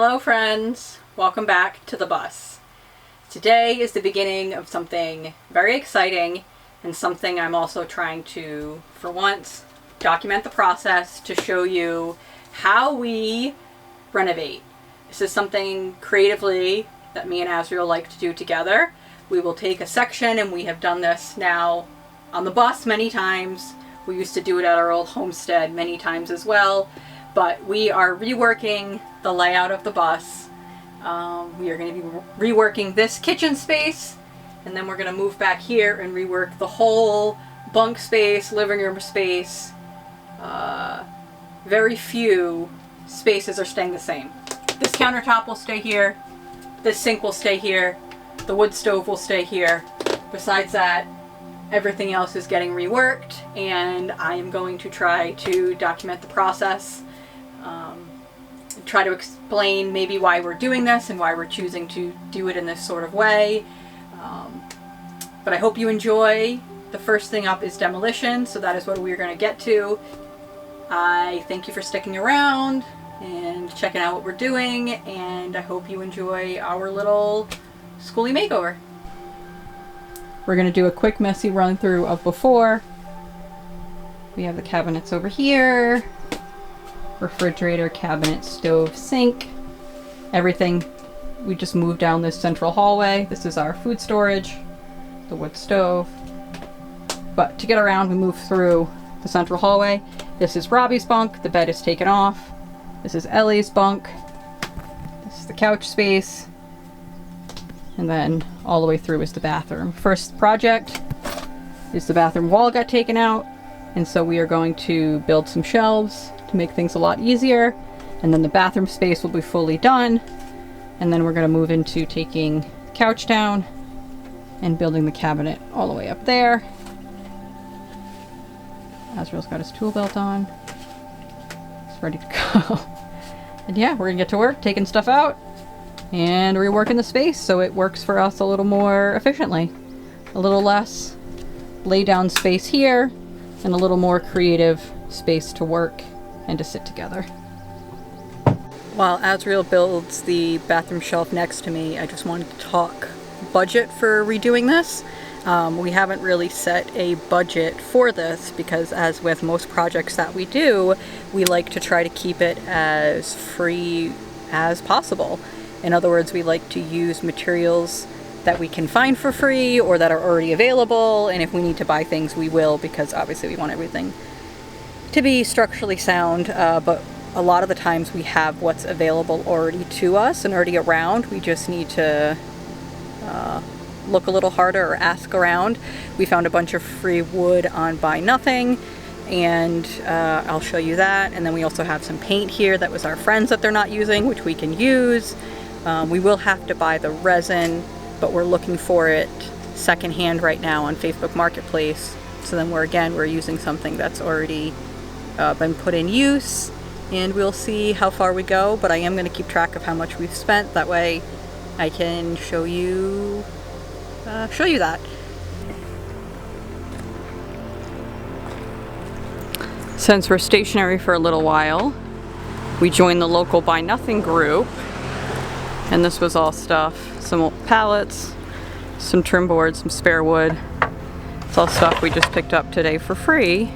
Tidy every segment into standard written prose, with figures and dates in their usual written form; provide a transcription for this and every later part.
Hello friends, welcome back to the bus. Today is the beginning of something very exciting and something I'm also trying to, for once, document the process to show you how we renovate. This is something creatively that me and Azriel like to do together. We will take a section, and we have done this now on the bus many times. We used to do it at our old homestead many times as well. But we are reworking the layout of the bus. We are going to be reworking this kitchen space, and then we're going to move back here and rework the whole bunk space, living room space. Very few spaces are staying the same. This countertop will stay here. This sink will stay here. The wood stove will stay here. Besides that, everything else is getting reworked, and I am going to try to document the process. Try to explain maybe why we're doing this and why we're choosing to do it in this sort of way. But I hope you enjoy. The first thing up is demolition, so that is what we're going to get to. I thank you for sticking around and checking out what we're doing, and I hope you enjoy our little Skoolie makeover. We're going to do a quick messy run through of before. We have the cabinets over here. Refrigerator, cabinet, stove, sink, everything. We just moved down this central hallway. This is our food storage, the wood stove. But to get around, we move through the central hallway. This is Robbie's bunk. The bed is taken off. This is Ellie's bunk. This is the couch space. And then all the way through is the bathroom. First project is the bathroom wall got taken out. And so we are going to build some shelves to make things a lot easier, and then the bathroom space will be fully done, and then we're going to move into taking the couch down and building the cabinet all the way up there. Azriel's got his tool belt on. He's ready to go. And yeah, we're gonna get to work taking stuff out and reworking the space so it works for us a little more efficiently. A little less lay down space here and a little more creative space to work and to sit together. While Azriel builds the bathroom shelf next to me, I just wanted to talk budget for redoing this. We haven't really set a budget for this because, as with most projects that we do, we like to try to keep it as free as possible. In other words, we like to use materials that we can find for free or that are already available, and if we need to buy things, we will, because obviously we want everything to be structurally sound, but a lot of the times we have what's available already to us and already around. We just need to look a little harder or ask around. We found a bunch of free wood on Buy Nothing, and I'll show you that. And then we also have some paint here that was our friends that they're not using, which we can use. We will have to buy the resin, but we're looking for it secondhand right now on Facebook Marketplace. So then we're using something that's already been put in use, and we'll see how far we go, but I am going to keep track of how much we've spent. That way I can show you that. Since we're stationary for a little while, we joined the local Buy Nothing group, and this was all stuff, some old pallets, some trim boards, some spare wood. It's all stuff we just picked up today for free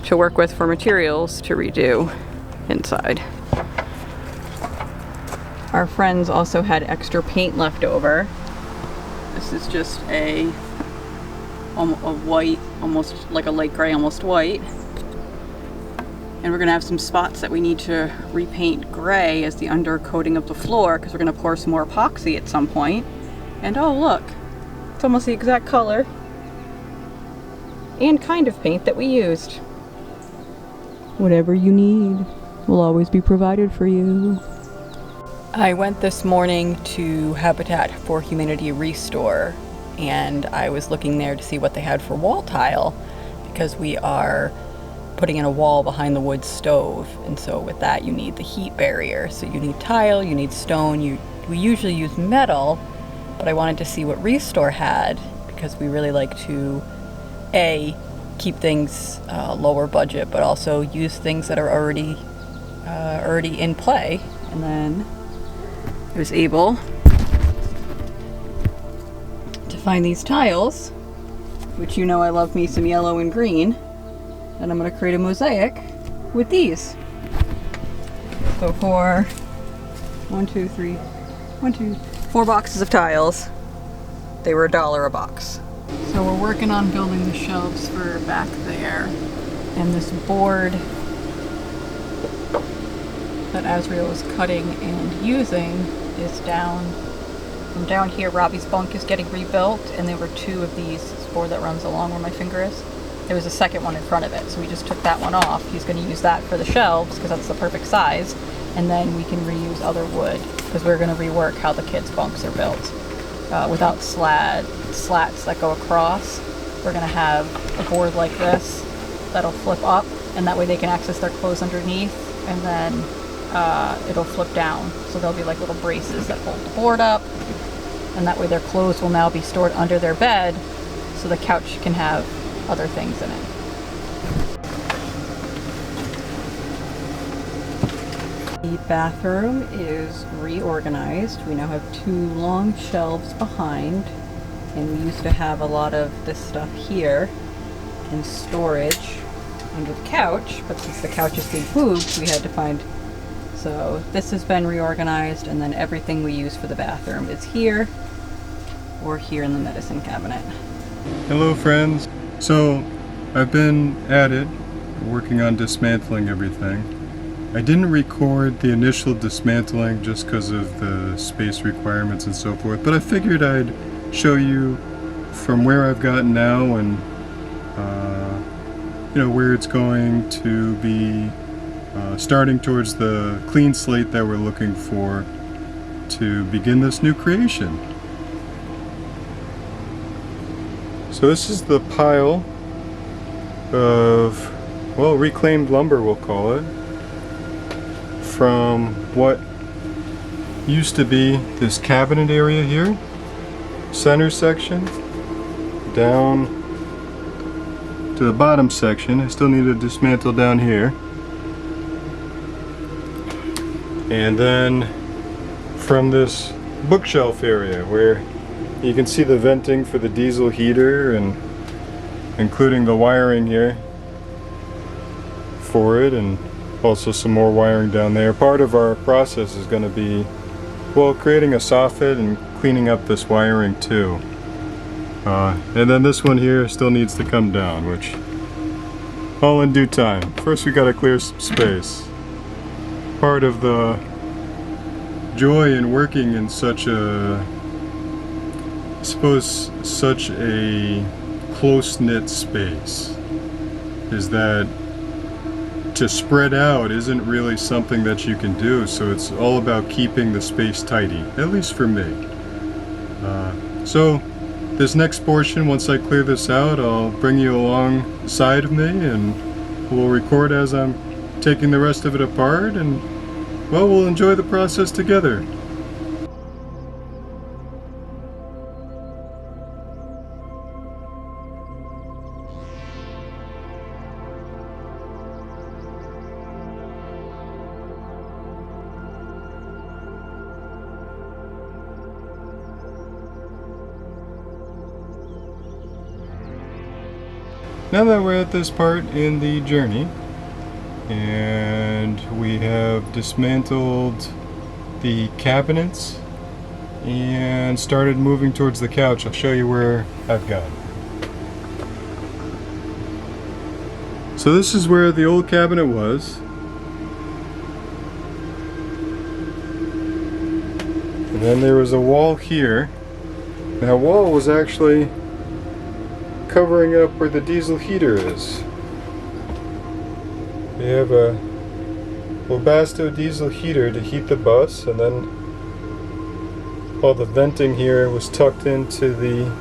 to work with for materials to redo inside. Our friends also had extra paint left over. This is just a white, almost like a light gray, almost white. And we're gonna have some spots that we need to repaint gray as the undercoating of the floor, because we're gonna pour some more epoxy at some point. And oh look, it's almost the exact color and kind of paint that we used. Whatever you need will always be provided for you. I went this morning to Habitat for Humanity Restore, and I was looking there to see what they had for wall tile, because we are putting in a wall behind the wood stove, and so with that you need the heat barrier. So you need tile, you need stone, we usually use metal, but I wanted to see what Restore had, because we really like to keep things lower budget, but also use things that are already in play. And then I was able to find these tiles, which you know I love me some yellow and green, and I'm going to create a mosaic with these. So for 4 boxes of tiles, they were $1 a box. So we're working on building the shelves for back there, and this board that Azriel was cutting and using is down. From down here, Robbie's bunk is getting rebuilt, and there were 2 of these. This board that runs along where my finger is. There was a second one in front of it, so we just took that one off. He's going to use that for the shelves because that's the perfect size, and then we can reuse other wood because we're going to rework how the kids' bunks are built without slats that go across. We're going to have a board like this that'll flip up, and that way they can access their clothes underneath, and then it'll flip down, so there'll be like little braces that hold the board up, and that way their clothes will now be stored under their bed, so the couch can have other things in it. The bathroom is reorganized. We now have 2 long shelves behind, and we used to have a lot of this stuff here in storage under the couch, but since the couch is being moved, we had to find. So this has been reorganized, and then everything we use for the bathroom is here or here in the medicine cabinet. Hello friends. So I've been at it, working on dismantling everything. I didn't record the initial dismantling just because of the space requirements and so forth, but I figured I'd show you from where I've gotten now and where it's going to be starting towards the clean slate that we're looking for to begin this new creation. So this is the pile of, well, reclaimed lumber, we'll call it, from what used to be this cabinet area here, center section, down to the bottom section. I still need to dismantle down here. And then from this bookshelf area where you can see the venting for the diesel heater and including the wiring here for it, and also some more wiring down there. Part of our process is going to be, well, creating a soffit and cleaning up this wiring too. And then this one here still needs to come down, which all in due time. First we got to clear some space. Part of the joy in working in such a, I suppose, such a close-knit space is that to spread out isn't really something that you can do, so it's all about keeping the space tidy, at least for me. So this next portion, once I clear this out, I'll bring you alongside of me and we'll record as I'm taking the rest of it apart, and well, we'll enjoy the process together. Now that we're at this part in the journey, and we have dismantled the cabinets and started moving towards the couch, I'll show you where I've gone. So this is where the old cabinet was. And then there was a wall here. That wall was actually covering up where the diesel heater is. We have a Webasto diesel heater to heat the bus, and then all the venting here was tucked into the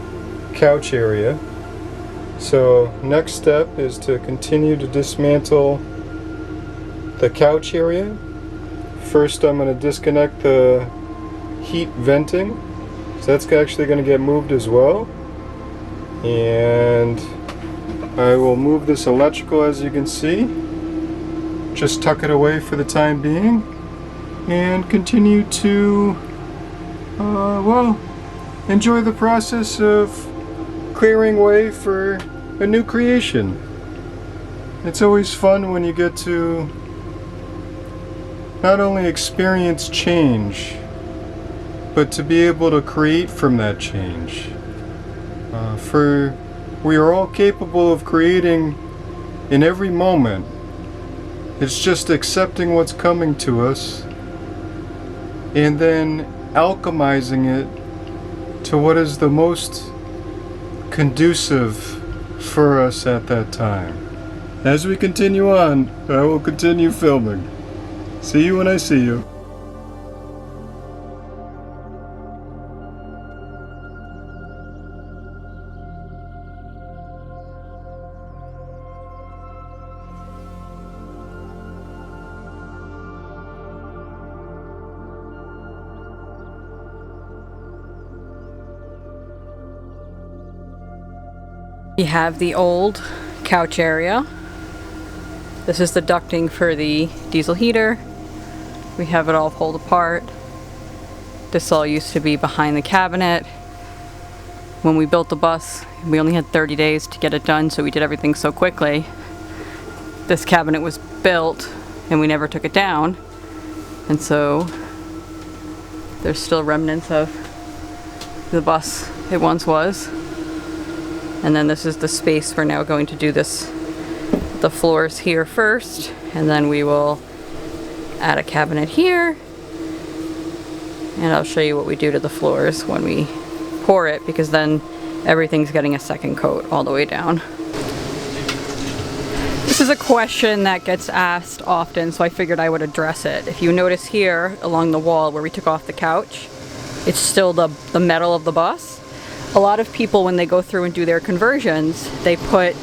couch area. So next step is to continue to dismantle the couch area. First I'm going to disconnect the heat venting, so that's actually going to get moved as well. And I will move this electrical, as you can see, just tuck it away for the time being, and continue to well, enjoy the process of clearing way for a new creation. It's always fun when you get to not only experience change, but to be able to create from that change. For we are all capable of creating in every moment. It's just accepting what's coming to us and then alchemizing it to what is the most conducive for us at that time. As we continue on, I will continue filming. See you when I see you. We have the old couch area. This is the ducting for the diesel heater. We have it all pulled apart. This all used to be behind the cabinet. When we built the bus, we only had 30 days to get it done, so we did everything so quickly. This cabinet was built and we never took it down. And so there's still remnants of the bus it once was. And then this is the space we're now going to do this, the floors here first, and then we will add a cabinet here. And I'll show you what we do to the floors when we pour it, because then everything's getting a second coat all the way down. This is a question that gets asked often, so I figured I would address it. If you notice here along the wall where we took off the couch, it's still the metal of the bus. A lot of people, when they go through and do their conversions, they put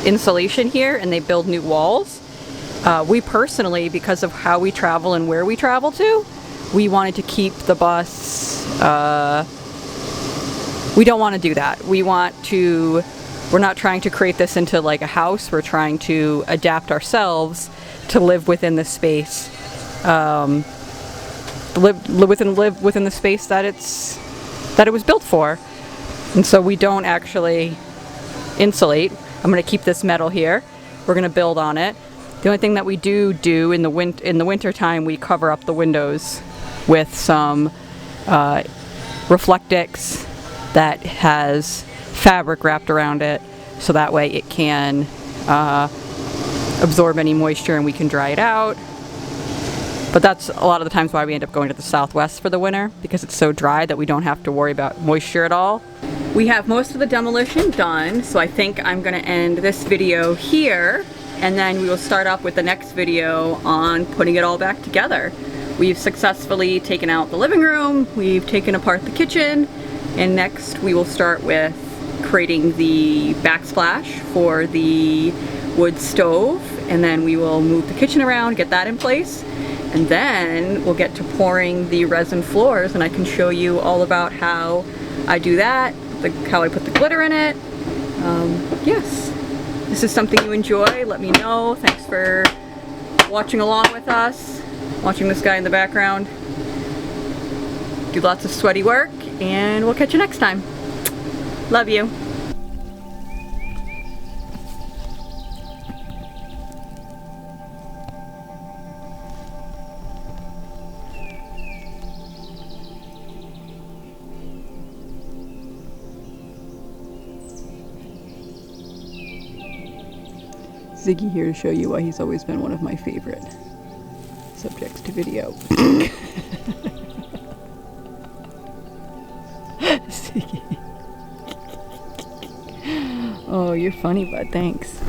insulation here and they build new walls. We personally, because of how we travel and where we travel to, we wanted to keep the bus. We don't want to do that. We're not trying to create this into like a house. We're trying to adapt ourselves to live within the space. Live within the space that it was built for. And so we don't actually insulate. I'm going to keep this metal here. We're going to build on it. The only thing that we do in the winter time, we cover up the windows with some Reflectix that has fabric wrapped around it, so that way it can absorb any moisture and we can dry it out. But that's a lot of the times why we end up going to the southwest for the winter, because it's so dry that we don't have to worry about moisture at all. We have most of the demolition done, so I think I'm going to end this video here, and then we will start up with the next video on putting it all back together. We've successfully taken out the living room, we've taken apart the kitchen, and next we will start with creating the backsplash for the wood stove, and then we will move the kitchen around, get that in place, and then we'll get to pouring the resin floors, and I can show you all about how I do that, how I put the glitter in it. Yes, this is something you enjoy, let me know. Thanks for watching along with us, watching this guy in the background do lots of sweaty work, and we'll catch you next time. Love you. Ziggy here to show you why he's always been one of my favorite subjects to video. Ziggy. Oh, you're funny, bud. Thanks.